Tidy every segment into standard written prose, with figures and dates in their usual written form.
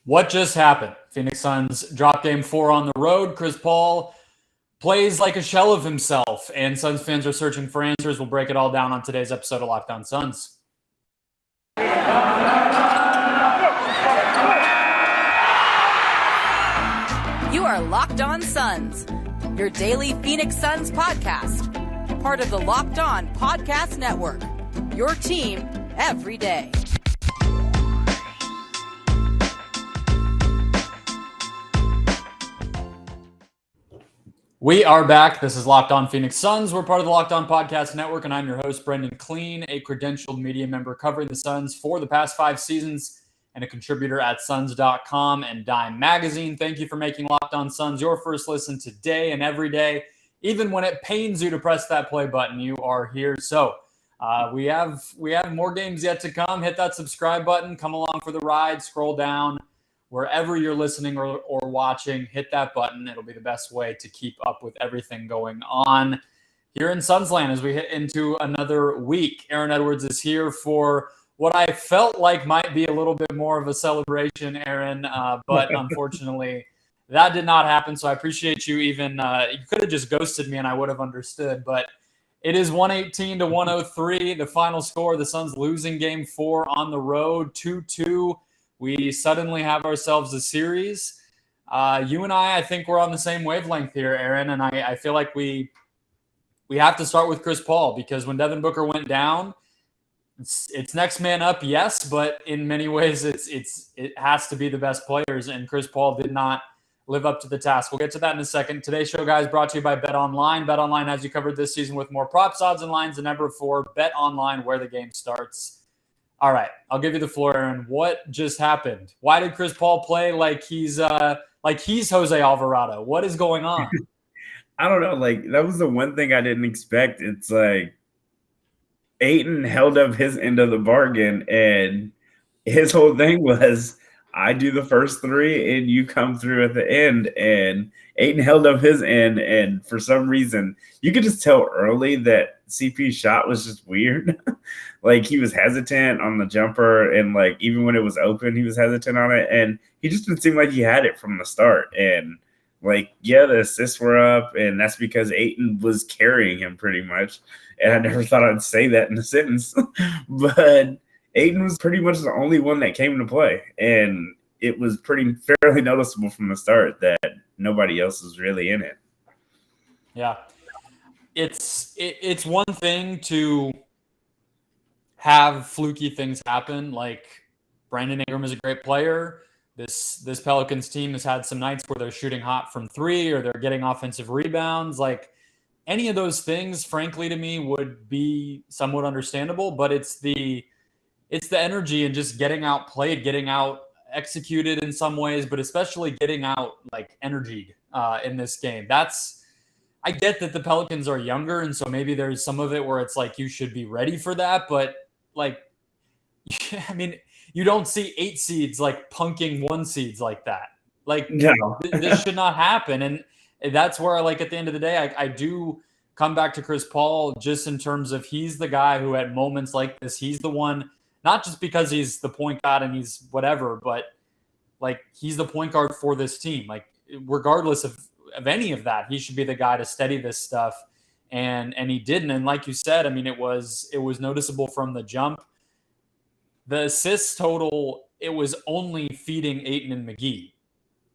What just happened? Phoenix Suns drop game 4 on the road. Chris Paul plays like a shell of himself, and Suns fans are searching for answers. We'll break it all down on today's episode of Locked On Suns. You are Locked On Suns, your daily Phoenix Suns podcast, part of the Locked On Podcast Network, your team every day. We are back. This is Locked On Phoenix Suns. We're part of the Locked On Podcast Network, and I'm your host, Brendon Kleen, a credentialed media member covering the Suns for the past 5 seasons and a contributor at Suns.com and Dime Magazine. Thank you for making Locked On Suns your first listen today and every day. Even when it pains you to press that play button, you are here. So we have more games yet to come. Hit that subscribe button. Come along for the ride. Scroll down. Wherever you're listening or watching, hit that button. It'll be the best way to keep up with everything going on here in Sunsland as we hit into another week. Aaron Edwards is here for what I felt like might be a little bit more of a celebration, Aaron, but unfortunately that did not happen. So I appreciate you even. You could have just ghosted me and I would have understood, but it is 118-103, the final score. The Suns losing game 4 on the road, 2-2. We suddenly have ourselves a series. You and I think we're on the same wavelength here, Aaron, and I feel like we have to start with Chris Paul because when Devin Booker went down, it's next man up, yes, but in many ways it has to be the best players, and Chris Paul did not live up to the task. We'll get to that in a second. Today's show, guys, brought to you by BetOnline. BetOnline has you covered this season with more props, odds, and lines than ever before. BetOnline, where the game starts. All right, I'll give you the floor, Aaron. What just happened? Why did Chris Paul play like he's Jose Alvarado? What is going on? I don't know. Like, that was the one thing I didn't expect. It's like Ayton held up his end of the bargain, and his whole thing was, I do the first 3 and you come through at the end. And Ayton held up his end, and for some reason, you could just tell early that CP's shot was just weird. Like, he was hesitant on the jumper, and like even when it was open, he was hesitant on it, and he just didn't seem like he had it from the start. And like, yeah, the assists were up, and that's because Ayton was carrying him pretty much. And I never thought I'd say that in a sentence, but Ayton was pretty much the only one that came into play, and it was fairly noticeable from the start that nobody else was really in it. Yeah, it's one thing to have fluky things happen. Like, Brandon Ingram is a great player. This Pelicans team has had some nights where they're shooting hot from 3 or they're getting offensive rebounds. Like, any of those things, frankly, to me would be somewhat understandable, but it's the energy and just getting outplayed, getting out executed in some ways, but especially getting out like energied in this game. I get that the Pelicans are younger, and so maybe there's some of it where it's like you should be ready for that, but like, I mean, you don't see 8 seeds like punking 1 seeds like that. Like, No. This should not happen, and that's where, like, at the end of the day, I do come back to Chris Paul just in terms of he's the guy who at moments like this, he's the one. Not just because he's the point guard and he's whatever, but like, he's the point guard for this team. Like, regardless of any of that, he should be the guy to steady this stuff. And he didn't. And like you said, I mean, it was noticeable from the jump. The assists total, it was only feeding Ayton and McGee.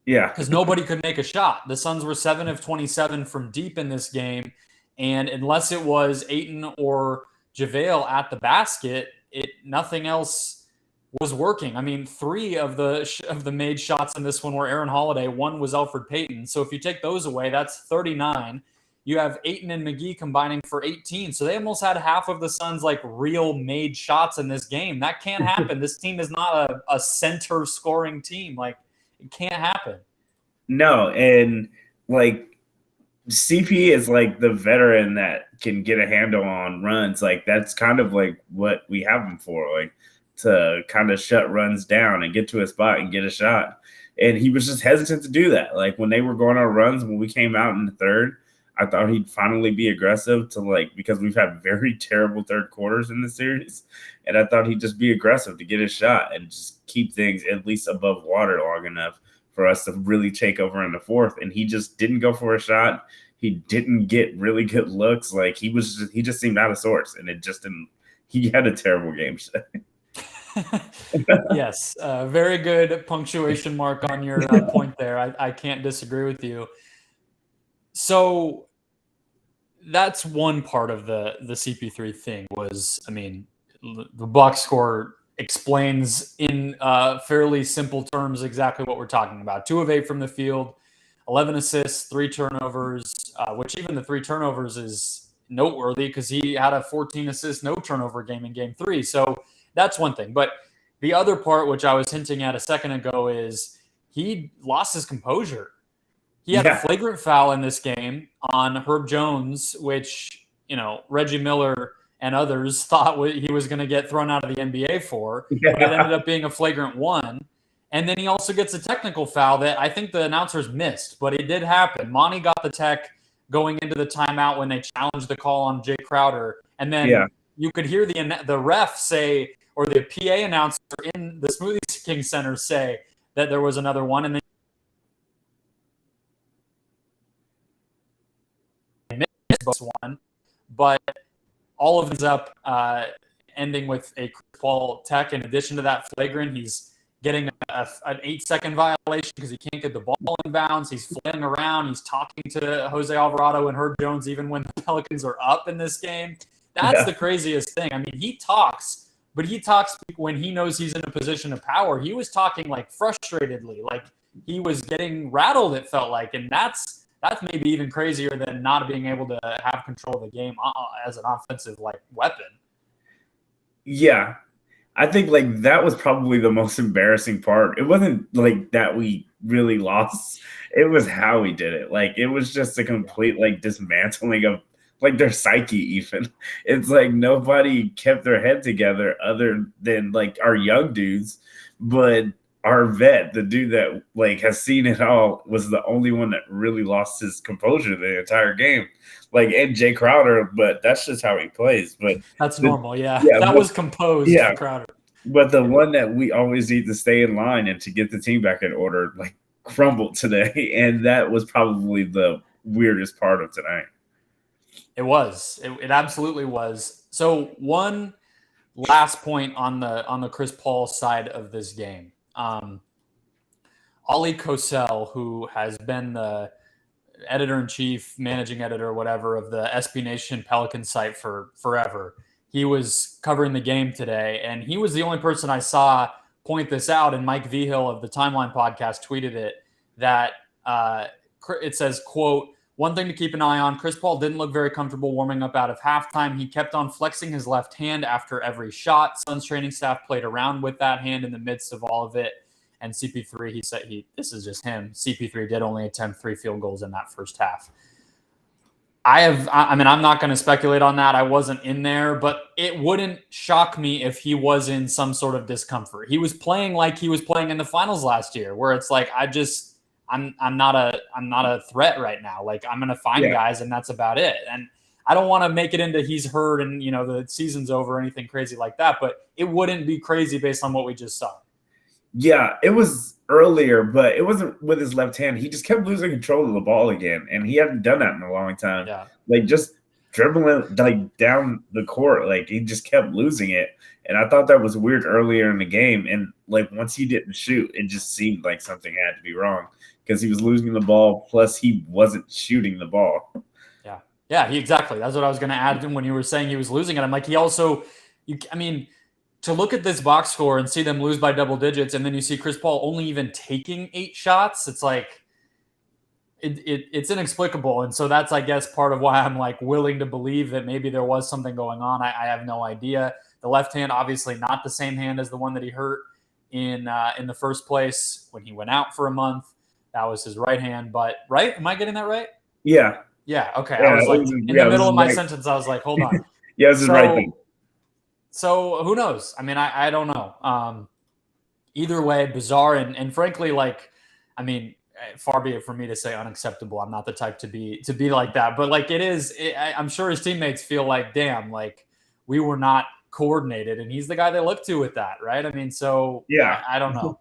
Yeah. Because nobody could make a shot. The Suns were 7 of 27 from deep in this game. And unless it was Ayton or JaVale at the basket, nothing else was working. I mean, 3 of the made shots in this one were Aaron Holiday. 1 was Elfrid Payton. So if you take those away, that's 39. You have Ayton and McGee combining for 18. So they almost had half of the Suns like real made shots in this game. That can't happen. This team is not a center scoring team. Like, it can't happen. No, and like, CP is like the veteran that can get a handle on runs. Like, that's kind of like what we have him for, like, to kind of shut runs down and get to a spot and get a shot. And he was just hesitant to do that. Like, when they were going on runs, when we came out in the third, I thought he'd finally be aggressive because we've had very terrible third quarters in the series. And I thought he'd just be aggressive to get his shot and just keep things at least above water long enough for us to really take over in the fourth. And he just didn't go for a shot. He didn't get really good looks. Like he just seemed out of sorts, and it just didn't. He had a terrible game today. Yes, very good punctuation mark on your point there. I can't disagree with you. So that's one part of the CP3 thing was, I mean, the box score explains in fairly simple terms exactly what we're talking about. 2 of 8 from the field, 11 assists, 3 turnovers, which even the 3 turnovers is noteworthy because he had a 14 assist, no turnover game in game 3. So that's one thing. But the other part, which I was hinting at a second ago, is he lost his composure. He had a flagrant foul in this game on Herb Jones, which, Reggie Miller and others thought he was going to get thrown out of the NBA for. Yeah. But it ended up being a flagrant 1. And then he also gets a technical foul that I think the announcers missed, but it did happen. Monty got the tech going into the timeout when they challenged the call on Jay Crowder. And then you could hear the ref say, or the PA announcer in the Smoothie King Center say that there was another one. And then they missed one. But all of it ends up ending with a Chris Paul tech. In addition to that flagrant, he's getting an 8-second violation because he can't get the ball in bounds. He's flailing around. He's talking to Jose Alvarado and Herb Jones even when the Pelicans are up in this game. That's the craziest thing. I mean, he talks, but he talks when he knows he's in a position of power. He was talking like frustratedly, like he was getting rattled, it felt like. And that's maybe even crazier than not being able to have control of the game as an offensive weapon. Yeah. I think that was probably the most embarrassing part. It wasn't that we really lost. It was how we did it. It was just a complete dismantling of their psyche even. It's nobody kept their head together other than our young dudes. But our vet, the dude that has seen it all, was the only one that really lost his composure the entire game. And Jay Crowder, but that's just how he plays. But that's normal, that was composed for Crowder. But the one that we always need to stay in line and to get the team back in order, crumbled today. And that was probably the weirdest part of tonight. It was. It absolutely was. So one last point on the Chris Paul side of this game. Ollie Cosell, who has been the editor-in-chief, managing editor, whatever, of the SB Nation Pelican site for forever. He was covering the game today, and he was the only person I saw point this out, and Mike Vigil of the Timeline podcast tweeted it, that it says, quote, "One thing to keep an eye on, Chris Paul didn't look very comfortable warming up out of halftime. He kept on flexing his left hand after every shot. Suns training staff played around with that hand in the midst of all of it. And CP3, he said, this is just him. CP3 did only attempt 3 field goals in that first half." I'm not going to speculate on that. I wasn't in there, but it wouldn't shock me if he was in some sort of discomfort. He was playing like he was playing in the finals last year, where it's I'm not a threat right now. I'm going to find guys, and that's about it. And I don't want to make it into he's hurt and the season's over or anything crazy like that, but it wouldn't be crazy based on what we just saw. Yeah, it was earlier, but it wasn't with his left hand. He just kept losing control of the ball again, and he hadn't done that in a long time. Yeah. Just dribbling down the court, he just kept losing it. And I thought that was weird earlier in the game. And once he didn't shoot, it just seemed like something had to be wrong because he was losing the ball. Plus, he wasn't shooting the ball. Yeah, exactly. That's what I was going to add when you were saying he was losing it. I'm he also, to look at this box score and see them lose by double digits, and then you see Chris Paul only even taking 8 shots, it's it's inexplicable. And so that's, I guess, part of why I'm willing to believe that maybe there was something going on. I have no idea. The left hand, obviously not the same hand as the one that he hurt in the first place when he went out for a month. That was his right hand. But right? Am I getting that right? Yeah. Yeah. Okay. Yeah, I was in the middle of my sentence. I was hold on. Yeah, this is right thing. So who knows? I don't know. Either way, bizarre. And frankly, far be it from me to say unacceptable. I'm not the type to be like that, but like I'm sure his teammates feel like, damn, like we were not coordinated, and he's the guy they look to with that, right? I mean, so yeah, I don't know.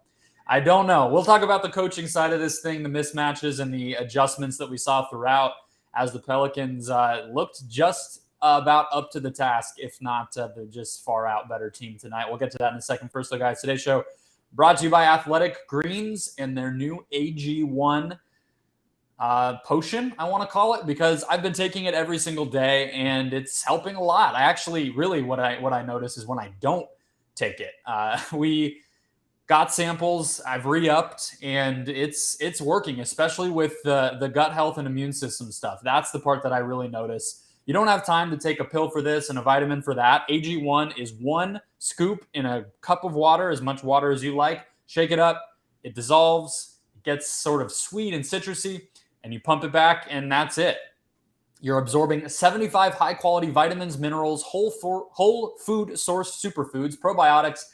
I don't know. We'll talk about the coaching side of this thing, the mismatches and the adjustments that we saw throughout as the Pelicans looked just about up to the task, if not they're just far out better team tonight. We'll get to that in a second. First, though, guys, today's show brought to you by Athletic Greens and their new AG1 potion, I want to call it, because I've been taking it every single day and it's helping a lot. I actually really what I notice is when I don't take it. We got samples, I've re-upped, and it's working, especially with the gut health and immune system stuff. That's the part that I really notice. You don't have time to take a pill for this and a vitamin for that. AG1 is 1 scoop in a cup of water, as much water as you like. Shake it up, it dissolves, it gets sort of sweet and citrusy, and you pump it back, and that's it. You're absorbing 75 high-quality vitamins, minerals, whole food source superfoods, probiotics,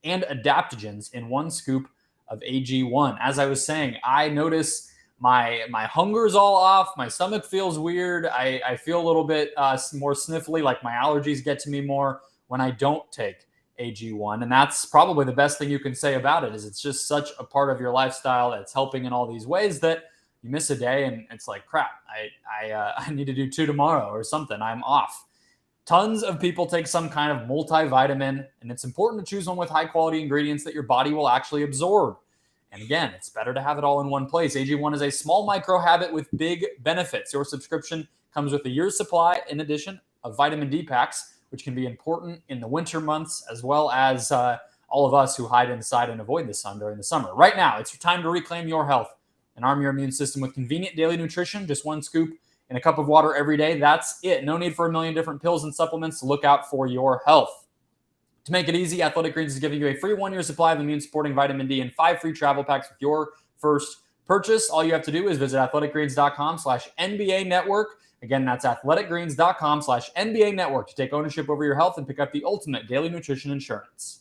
and adaptogens in 1 scoop of AG1. As I was saying, I notice my hunger is all off. My stomach feels weird. I feel a little bit more sniffly, like my allergies get to me more when I don't take AG1. And that's probably the best thing you can say about it, is it's just such a part of your lifestyle that's helping in all these ways that you miss a day and it's like, crap, I need to do 2 tomorrow or something. I'm off. Tons of people take some kind of multivitamin, and it's important to choose one with high-quality ingredients that your body will actually absorb. And again, it's better to have it all in one place. AG1 is a small micro habit with big benefits. Your subscription comes with a year's supply, in addition, of vitamin D packs, which can be important in the winter months, as well as all of us who hide inside and avoid the sun during the summer. Right now, it's your time to reclaim your health and arm your immune system with convenient daily nutrition, just 1 scoop in a cup of water every day. That's it. No need for a million different pills and supplements to look out for your health. To make it easy, Athletic Greens is giving you a free 1-year supply of immune-supporting vitamin D and 5 free travel packs with your first purchase. All you have to do is visit athleticgreens.com/NBA network. Again, that's athleticgreens.com/NBA network to take ownership over your health and pick up the ultimate daily nutrition insurance.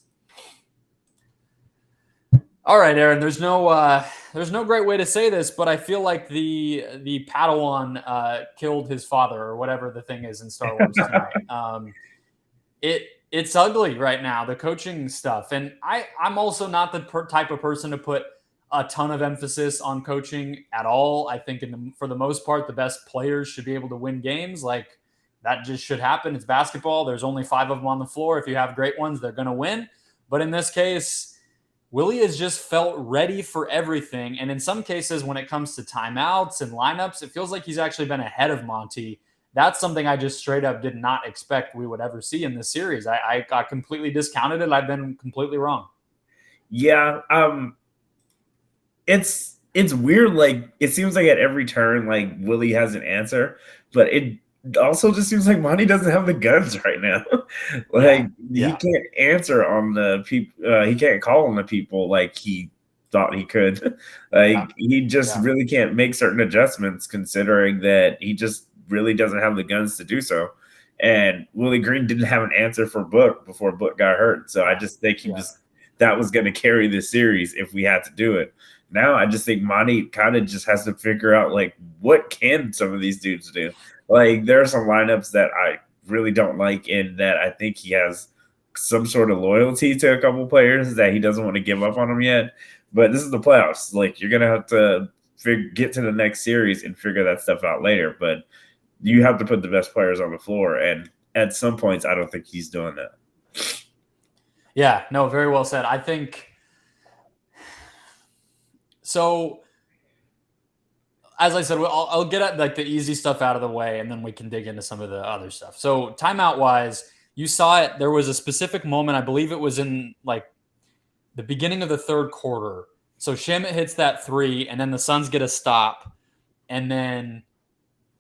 All right, Aaron, there's no great way to say this, but I feel like the Padawan killed his father, or whatever the thing is in Star Wars tonight. It's ugly right now, the coaching stuff. And I'm also not the type of person to put a ton of emphasis on coaching at all. I think for the most part, the best players should be able to win games. Like, that just should happen. It's basketball. There's only 5 of them on the floor. If you have great ones, they're going to win. But in this case, Willie has just felt ready for everything. And in some cases, when it comes to timeouts and lineups, it feels like he's actually been ahead of Monty. That's something I just straight up did not expect we would ever see in this series. I got completely discounted it. I've been completely wrong. Yeah. It's weird. Like, it seems like at every turn, like, Willie has an answer, but it also just seems like Monty doesn't have the guns right now. He can't answer on the people. He can't call on the people like he thought he could. He just really can't make certain adjustments, considering that he just really doesn't have the guns to do so. And Willie Green didn't have an answer for Book before Book got hurt. So I just think that was going to carry this series if we had to do it. Now I just think Monty kind of just has to figure out, like, what can some of these dudes do? Like, there are some lineups that I really don't like, in that I think he has some sort of loyalty to a couple players that he doesn't want to give up on them yet. But this is the playoffs. Like, you're going to have to get to the next series and figure that stuff out later. But you have to put the best players on the floor. And at some points, I don't think he's doing that. Yeah, no, very well said. I think so. As I said, I'll get at like the easy stuff out of the way, and then we can dig into some of the other stuff. So timeout wise, you saw it. There was a specific moment. I believe it was in like the beginning of the 3rd quarter. So Shamit hits that 3, and then the Suns get a stop. And then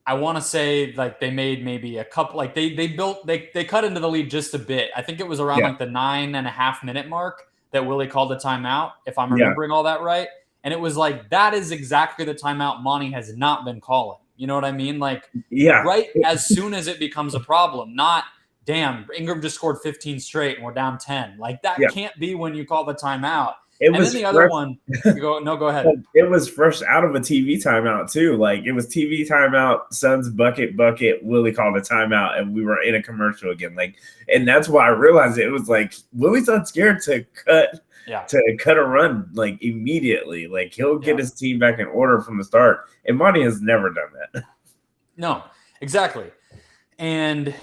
I want to say like they made maybe a couple, like they cut into the lead just a bit. I think it was around like the 9.5 minute mark that Willie called the timeout, if I'm remembering all that right. And it was like, that is exactly the timeout Monty has not been calling. You know what I mean? Like, right as soon as it becomes a problem, not, damn, Ingram just scored 15 straight and we're down 10. Like, that can't be when you call the timeout. It And was then the other fresh. one, go ahead. It was fresh out of a TV timeout too. Like it was TV timeout, Suns bucket. Willie called a timeout, and we were in a commercial again. Like, and that's why I realized it was like Willie's not scared to cut a run like immediately. Like he'll get his team back in order from the start. And Monty has never done that. No, exactly. And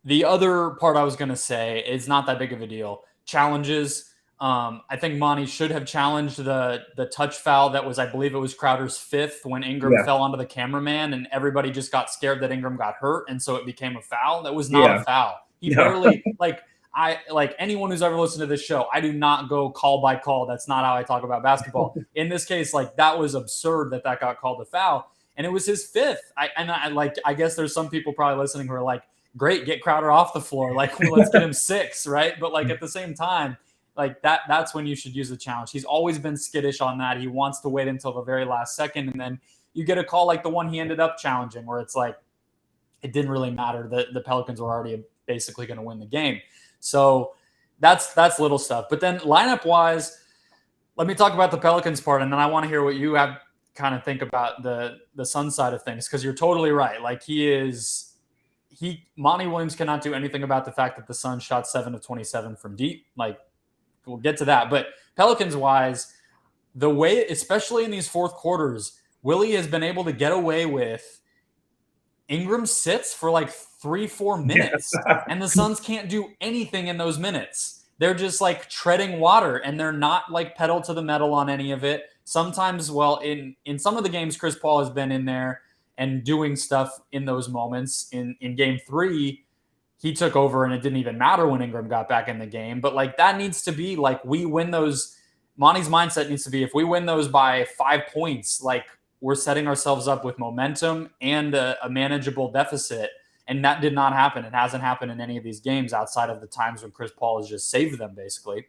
the other part I was going to say is not that big of a deal. Challenges. I think Monty should have challenged the touch foul that was, I believe it was Crowder's fifth when Ingram fell onto the cameraman and everybody just got scared that Ingram got hurt. And so it became a foul. That was not a foul. He barely like anyone who's ever listened to this show, I do not go call by call. That's not how I talk about basketball. In this case, like that was absurd that got called a foul. And it was his fifth. I guess there's some people probably listening who are like, great, get Crowder off the floor. Like, well, let's get him 6, right? But like at the same time, like that's when you should use the challenge. He's always been skittish on that. He wants to wait until the very last second. And then you get a call like the one he ended up challenging where it's like, it didn't really matter that the Pelicans were already basically going to win the game. So that's little stuff. But then lineup wise, let me talk about the Pelicans part. And then I want to hear what you have kind of think about the Sun side of things. Cause you're totally right. Like Monty Williams cannot do anything about the fact that the Suns shot 7 of 27 from deep. Like we'll get to that. But Pelicans wise, the way, especially in these fourth quarters, Willie has been able to get away with Ingram sits for like 3-4 minutes and the Suns can't do anything in those minutes. They're just like treading water and they're not like pedal to the metal on any of it. Sometimes, well, in some of the games, Chris Paul has been in there and doing stuff in those moments. In game 3, he took over and it didn't even matter when Ingram got back in the game. But like that needs to be like we win those. Monty's mindset needs to be if we win those by 5 points, like we're setting ourselves up with momentum and a manageable deficit. And that did not happen. It hasn't happened in any of these games outside of the times when Chris Paul has just saved them basically.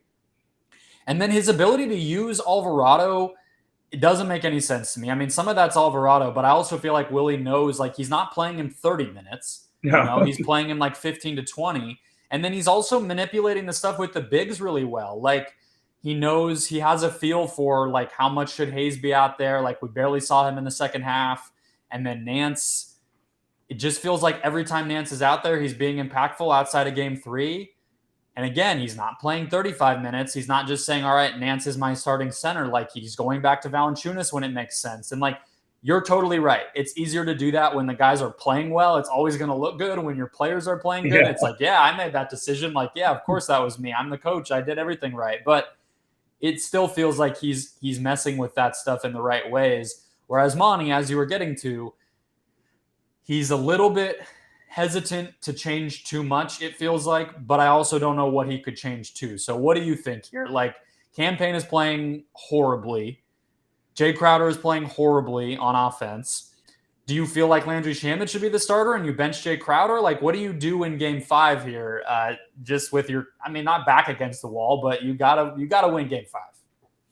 And then his ability to use Alvarado, it doesn't make any sense to me. I mean, some of that's Alvarado, but I also feel like Willie knows like he's not playing in 30 minutes. You know, he's playing in like 15 to 20. And then he's also manipulating the stuff with the bigs really well. Like he knows he has a feel for like how much should Hayes be out there. Like we barely saw him in the second half. And then Nance, it just feels like every time Nance is out there, he's being impactful outside of game 3. And again, he's not playing 35 minutes. He's not just saying, all right, Nance is my starting center. Like he's going back to Valanciunas when it makes sense. And like, you're totally right. It's easier to do that when the guys are playing well. It's always going to look good when your players are playing good. Yeah. It's like, yeah, I made that decision. Like, yeah, of course that was me. I'm the coach. I did everything right. But it still feels like he's messing with that stuff in the right ways. Whereas Monty, as you were getting to, he's a little bit hesitant to change too much, it feels like, but I also don't know what he could change to. So what do you think here? Like, Cam Payne is playing horribly. Jay Crowder is playing horribly on offense. Do you feel like Landry Shamet should be the starter and you bench Jay Crowder? Like, what do you do in game 5 here? Just with your, I mean, not back against the wall, but you gotta win game 5.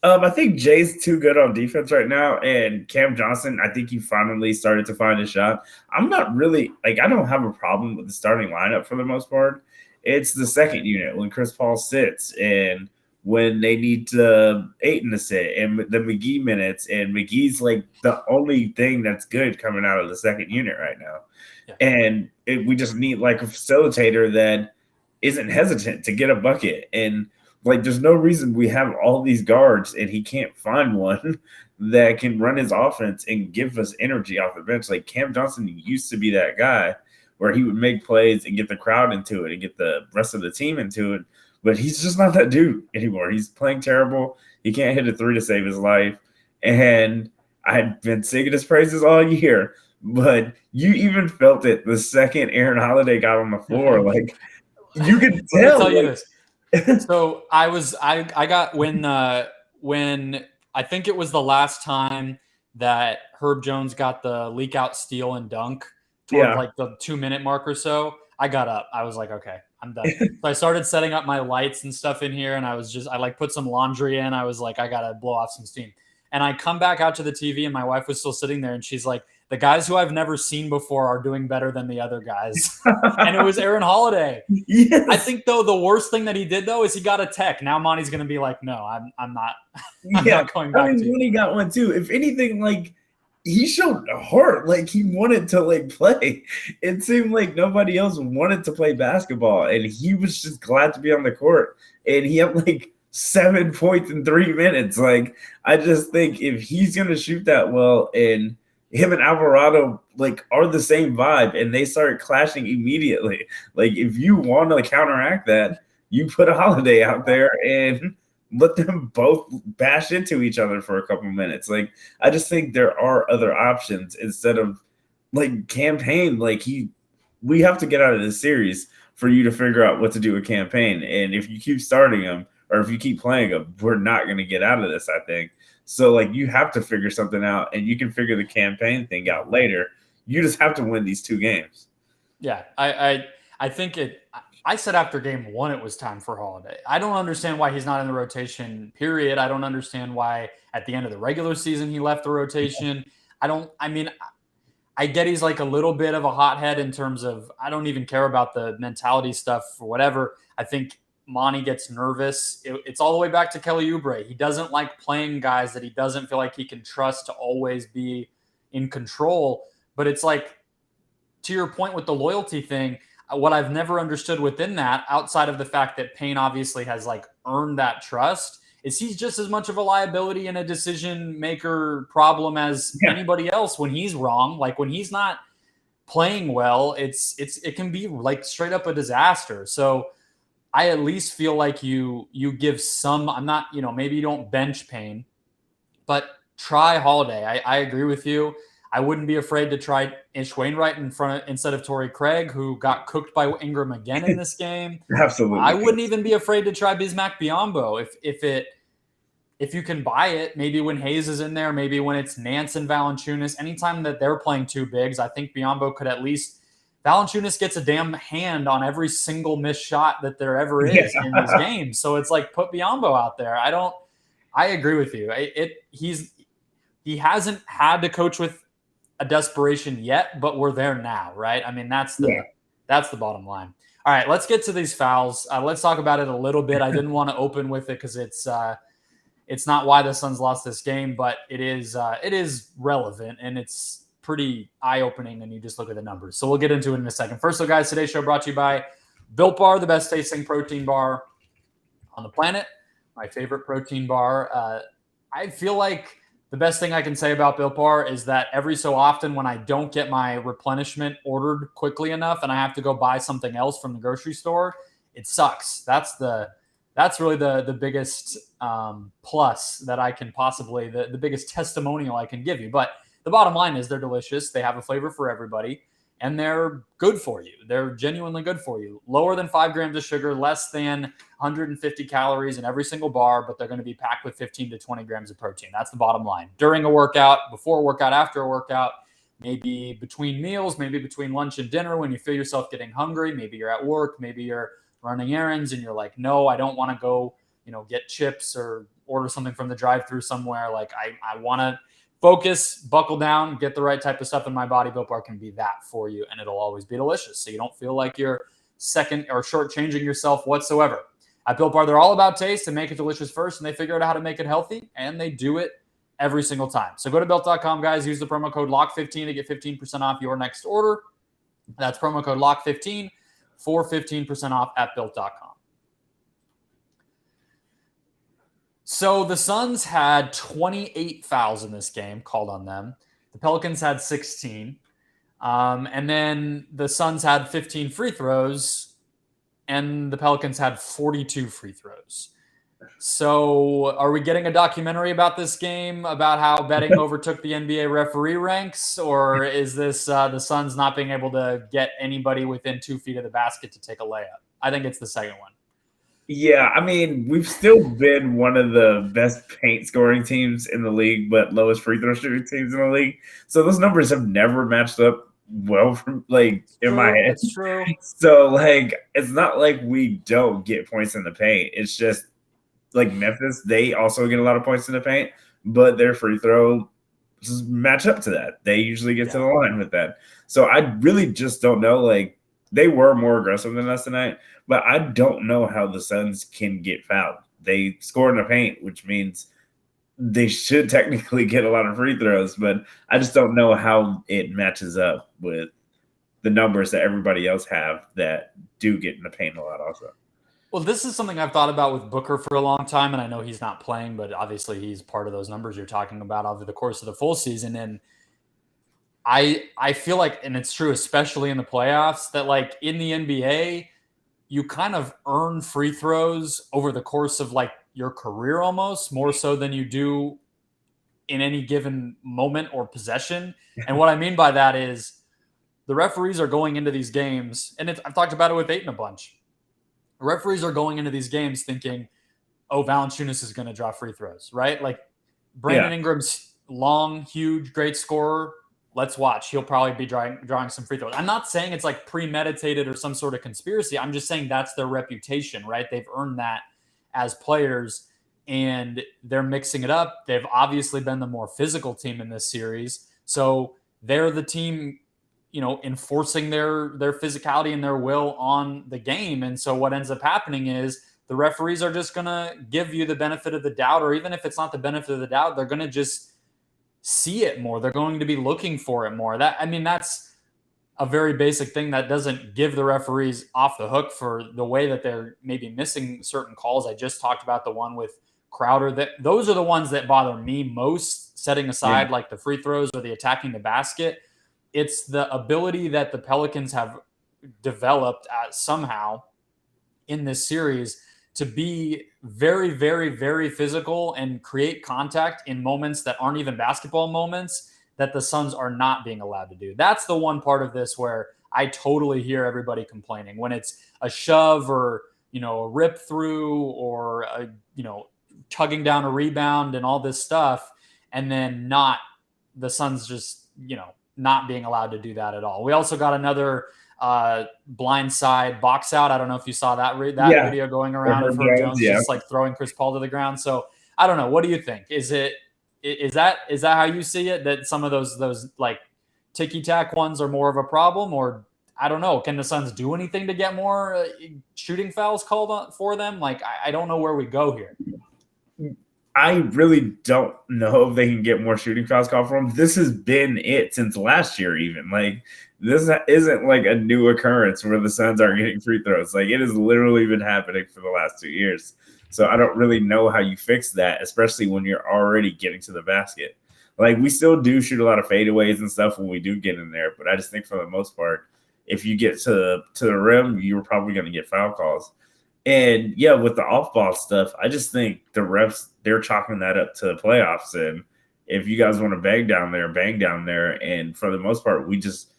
I think Jay's too good on defense right now, and Cam Johnson, I think he finally started to find his shot. I'm not really like I don't have a problem with the starting lineup for the most part. It's the second unit when Chris Paul sits and when they need Ayton to sit and the McGee minutes, and McGee's like the only thing that's good coming out of the second unit right now. Yeah. And we just need like a facilitator that isn't hesitant to get a bucket. And like, there's no reason we have all these guards and he can't find one that can run his offense and give us energy off the bench. Like Cam Johnson used to be that guy where he would make plays and get the crowd into it and get the rest of the team into it. But he's just not that dude anymore. He's playing terrible. He can't hit a 3 to save his life. And I've been singing his praises all year, but you even felt it the second Aaron Holiday got on the floor. Like, you could tell. Let me tell you this. So I got when I think it was the last time that Herb Jones got the leak out steal and dunk toward like the 2-minute mark or so. I got up. I was like, okay, I'm done. So I started setting up my lights and stuff in here, and I like put some laundry in. I was like, I gotta blow off some steam. And I come back out to the TV and my wife was still sitting there and she's like, the guys who I've never seen before are doing better than the other guys. And it was Aaron Holiday. Yes. I think, though, the worst thing that he did, though, is he got a tech. Now Monty's going to be like, no, I'm not going back to you. When he got one, too. If anything, like, he showed heart. Like, he wanted to, like, play. It seemed like nobody else wanted to play basketball, and he was just glad to be on the court. And he had, like, 7 points in 3 minutes. Like, I just think if he's going to shoot that well and him and Alvarado like are the same vibe and they start clashing immediately. Like if you want to counteract that, you put a Holiday out there and let them both bash into each other for a couple minutes. Like I just think there are other options instead of like campaign. Like we have to get out of this series for you to figure out what to do with campaign. And if you keep starting them or if you keep playing them, we're not going to get out of this, I think. So, like, you have to figure something out, and you can figure the campaign thing out later. You just have to win these 2 games. Yeah, I think I said after game 1 it was time for Holiday. I don't understand why he's not in the rotation, period. I don't understand why at the end of the regular season he left the rotation. I get he's like a little bit of a hothead in terms of I don't even care about the mentality stuff or whatever. I think Monty gets nervous. It's all the way back to Kelly Oubre. He doesn't like playing guys that he doesn't feel like he can trust to always be in control. But it's like, to your point with the loyalty thing, what I've never understood within that, outside of the fact that Payne obviously has like earned that trust, is he's just as much of a liability and a decision maker problem as anybody else when he's wrong. Like when he's not playing well, it can be like straight up a disaster. So I at least feel like you give some, I'm not, maybe you don't bench Payne, but try Holiday. I agree with you. I wouldn't be afraid to try Ish Wainwright instead of Torrey Craig, who got cooked by Ingram again in this game. Absolutely. I wouldn't even be afraid to try Bismack Biyombo if you can buy it. Maybe when Hayes is in there, maybe when it's Nance and Valanciunas, anytime that they're playing 2 bigs, I think Biyombo could at least. Valanciunas gets a damn hand on every single missed shot that there ever is in these games. So it's like, put Biyombo out there. I agree with you. He hasn't had to coach with a desperation yet, but we're there now, right? I mean, that's the bottom line. All right, let's get to these fouls. Let's talk about it a little bit. I didn't want to open with it because it's not why the Suns lost this game, but it is relevant and it's pretty eye-opening and you just look at the numbers. So we'll get into it in a second. First, so guys, today's show brought to you by Built Bar, the best tasting protein bar on the planet. My favorite protein bar. I feel like the best thing I can say about Built Bar is that every so often when I don't get my replenishment ordered quickly enough and I have to go buy something else from the grocery store, it sucks. That's really the biggest plus that I can possibly, the biggest testimonial I can give you. But the bottom line is they're delicious. They have a flavor for everybody, and they're good for you. They're genuinely good for you. Lower than 5 grams of sugar, less than 150 calories in every single bar, but they're going to be packed with 15 to 20 grams of protein. That's the bottom line. During a workout, before a workout, after a workout, maybe between meals, maybe between lunch and dinner when you feel yourself getting hungry, maybe you're at work, maybe you're running errands and you're like, no, I don't want to go, get chips or order something from the drive-thru somewhere. Like I want to focus, buckle down, get the right type of stuff in my body. Built Bar can be that for you, and it'll always be delicious. So you don't feel like you're second or shortchanging yourself whatsoever. At Built Bar, they're all about taste and make it delicious first, and they figure out how to make it healthy, and they do it every single time. So go to Built.com, guys. Use the promo code LOCK15 to get 15% off your next order. That's promo code LOCK15 for 15% off at Built.com. So the Suns had 28 fouls in this game called on them. The Pelicans had 16. And then the Suns had 15 free throws, and the Pelicans had 42 free throws. So are we getting a documentary about this game, about how betting overtook the NBA referee ranks, or is this the Suns not being able to get anybody within 2 feet of the basket to take a layup? I think it's the second one. Yeah, I mean, we've still been one of the best paint scoring teams in the league, but lowest free throw shooting teams in the league. So those numbers have never matched up well from in my head. It's true. So it's not like we don't get points in the paint. It's just like Memphis, they also get a lot of points in the paint, but their free throw match up to that. They usually get to the line with that. So I really just don't know. Like, they were more aggressive than us tonight, but I don't know how the Suns can get fouled. They score in the paint, which means they should technically get a lot of free throws, but I just don't know how it matches up with the numbers that everybody else have that do get in the paint a lot also. Well, this is something I've thought about with Booker for a long time, and I know he's not playing, but obviously he's part of those numbers you're talking about over the course of the full season. And I feel like, and it's true, especially in the playoffs, that like in the NBA, you kind of earn free throws over the course of like your career almost more so than you do in any given moment or possession. And what I mean by that is the referees are going into these games, and I've talked about it with Ayton a bunch. The referees are going into these games thinking, oh, Valanciunas is going to draw free throws, right? Like Brandon Ingram's long, huge, great scorer. Let's watch. He'll probably be drawing some free throws. I'm not saying it's like premeditated or some sort of conspiracy. I'm just saying that's their reputation, right? They've earned that as players, and they're mixing it up. They've obviously been the more physical team in this series. So they're the team, enforcing their physicality and their will on the game. And so what ends up happening is the referees are just going to give you the benefit of the doubt, or even if it's not the benefit of the doubt, they're going to just see it more. They're going to be looking for it more. That's a very basic thing that doesn't give the referees off the hook for the way that they're maybe missing certain calls. I just talked about the one with Crowder. Those are the ones that bother me most, setting aside like the free throws or the attacking the basket. It's the ability that the Pelicans have developed somehow in this series to be very, very, very physical and create contact in moments that aren't even basketball moments that the Suns are not being allowed to do. That's the one part of this where I totally hear everybody complaining when it's a shove or, a rip through or, tugging down a rebound and all this stuff. And then the Suns just, not being allowed to do that at all. We also got another blindside box out. I don't know if you saw that video going around of Herb Jones just like throwing Chris Paul to the ground. So I don't know. What do you think? Is that how you see it? That some of those like ticky tack ones are more of a problem, or I don't know. Can the Suns do anything to get more shooting fouls called for them? Like I don't know where we go here. I really don't know if they can get more shooting fouls called for them. This has been it since last year, even. Like, this isn't like a new occurrence where the Suns are getting free throws. Like, it has literally been happening for the last 2 years. So I don't really know how you fix that, especially when you're already getting to the basket. Like, we still do shoot a lot of fadeaways and stuff when we do get in there, but I just think for the most part, if you get to the rim, you're probably going to get foul calls. And yeah, with the off-ball stuff, I just think the refs, they're chalking that up to the playoffs. And if you guys want to bang down there. And for the most part, we just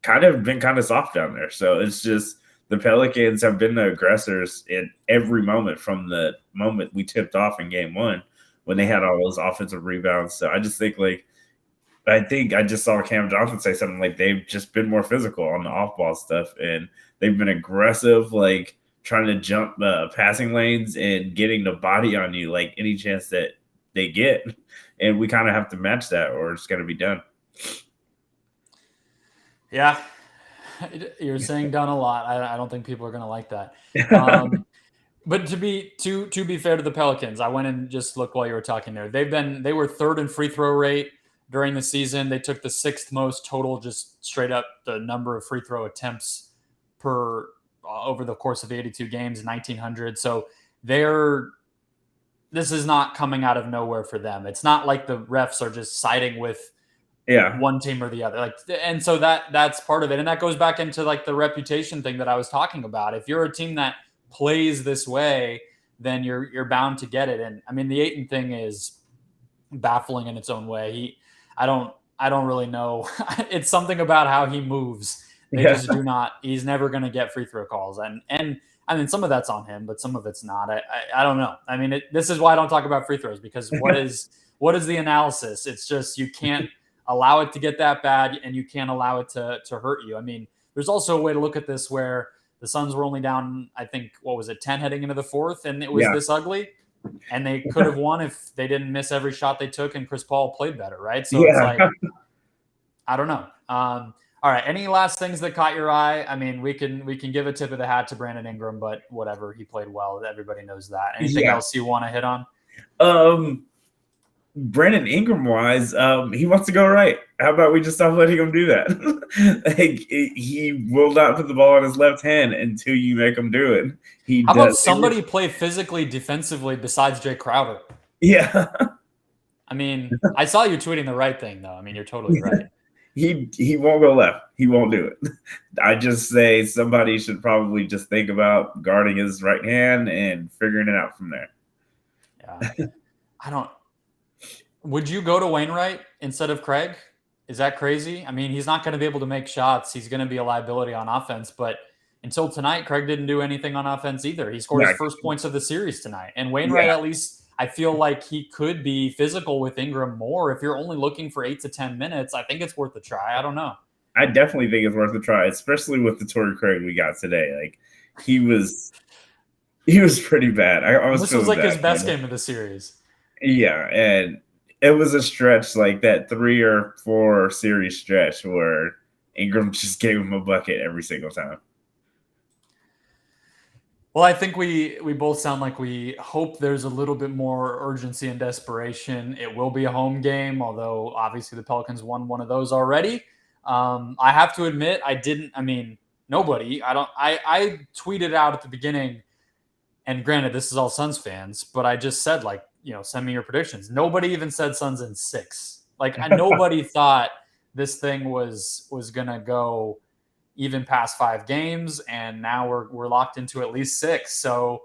been kind of soft down there. So it's just the Pelicans have been the aggressors in every moment from the moment we tipped off in game one when they had all those offensive rebounds. So I just think I just saw Cam Johnson say something like they've just been more physical on the off-ball stuff. And they've been aggressive, like, trying to jump passing lanes and getting the body on you like any chance that they get. And we kind of have to match that or it's going to be done. Yeah. You're saying done a lot. I don't think people are going to like that. But to be fair to the Pelicans, I went and just looked while you were talking there. They were third in free throw rate during the season. They took the sixth most total, just straight up the number of free throw attempts per over the course of 82 games, 1,900. So this is not coming out of nowhere for them. It's not like the refs are just siding with one team or the other. And so that's part of it. And that goes back into like the reputation thing that I was talking about. If you're a team that plays this way, then you're bound to get it. And I mean, the Ayton thing is baffling in its own way. I don't really know. It's something about how he moves. They just do not. He's never going to get free throw calls, and I mean some of that's on him, but some of it's not. I don't know. I mean, this is why I don't talk about free throws, because what is the analysis? It's just you can't allow it to get that bad, and you can't allow it to hurt you. I mean, there's also a way to look at this where the Suns were only down, I think, 10 heading into the fourth, and it was this ugly. And they could have won if they didn't miss every shot they took and Chris Paul played better, right? So Yeah. it's like, I don't know. All right. Any last things that caught your eye? I mean, we can give a tip of the hat to Brandon Ingram, but whatever. He played well. Everybody knows that. Anything else you want to hit on? Brandon Ingram wise, he wants to go right. How about we just stop letting him do that? Like, he will not put the ball on his left hand until you make him do it. How about somebody play physically, defensively besides Jay Crowder? Yeah. I mean, I saw you tweeting the right thing, though. I mean, you're totally right. He won't go left. He won't do it. I just say somebody should probably just think about guarding his right hand and figuring it out from there. Yeah. Would you go to Wainwright instead of Craig? Is that crazy? I mean, he's not going to be able to make shots. He's going to be a liability on offense. But until tonight, Craig didn't do anything on offense either. He scored his first points of the series tonight. And Wainwright, at least, I feel like he could be physical with Ingram more. If you're only looking for 8 to 10 minutes, I think it's worth a try. I don't know. I definitely think it's worth a try, especially with the Torrey Craig we got today. Like, he was pretty bad. This was like his best game of the series. Yeah, and it was a stretch, like that 3 or 4 series stretch where Ingram just gave him a bucket every single time. Well, I think we both sound like we hope there's a little bit more urgency and desperation. It will be a home game, although obviously the Pelicans won one of those already. I have to admit, nobody. I tweeted out at the beginning, and granted, this is all Suns fans, but I just said, like, send me your predictions. Nobody even said Suns in 6. Like, nobody thought this thing was going to go even past 5 games, and now we're locked into at least 6. So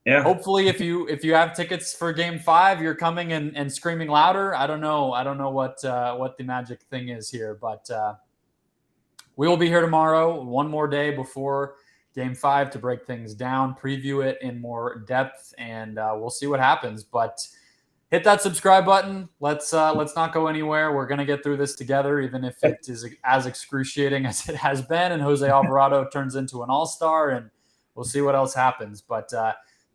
hopefully if you have tickets for game 5, you're coming and screaming louder. I don't know what the magic thing is here, but we will be here tomorrow, one more day before game 5 to break things down, preview it in more depth, and we'll see what happens. But hit that subscribe button. Let's not go anywhere. We're gonna get through this together, even if it is as excruciating as it has been. And Jose Alvarado turns into an all-star, and we'll see what else happens. But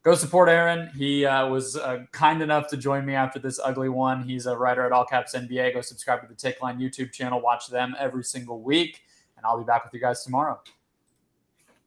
go support Aaron. He was kind enough to join me after this ugly one. He's a writer at All Caps NBA. Go subscribe to the Take Line YouTube channel. Watch them every single week, and I'll be back with you guys tomorrow.